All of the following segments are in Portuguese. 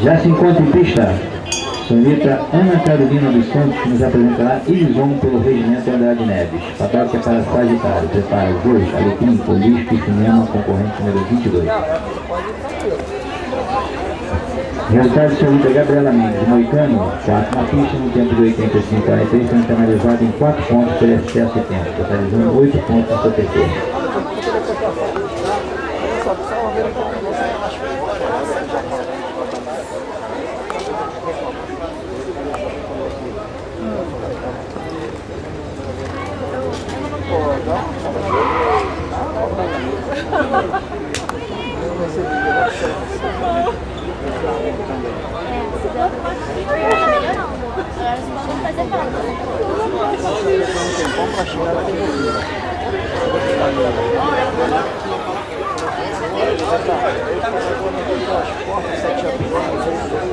Já se encontra em pista. Senhorita Ana Carolina dos Santos nos apresentará Ilisombo pelo Regimento Andrade Neves. Patórica para Sagitário. Prepara os dois. Alecrim, Polisco e Cinema, concorrente número 22. Resultado: senhorita Gabriela Mendes, Moicano, 4 na pista, no tempo de 85,43, sendo penalizado em 4 pontos por excesso de tempo, totalizando 8 pontos no seu terceiro.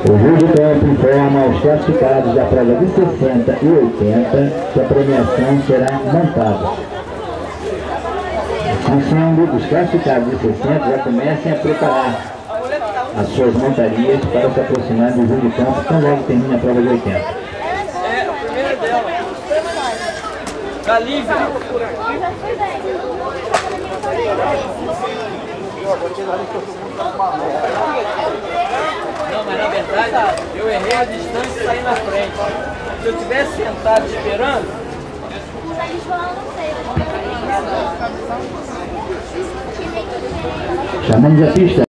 O juiz de campo informa aos classificados da prova de 60 e 80 que a premiação será montada. Assim, os classificados de 60 já comecem a preparar as suas montarias para se aproximar do juiz de campo quando logo termina a prova de 80. É, a primeira dela. Tá livre. Não, mas na verdade eu errei a distância e saí na frente. Se eu tivesse sentado esperando. Chamamos a pista.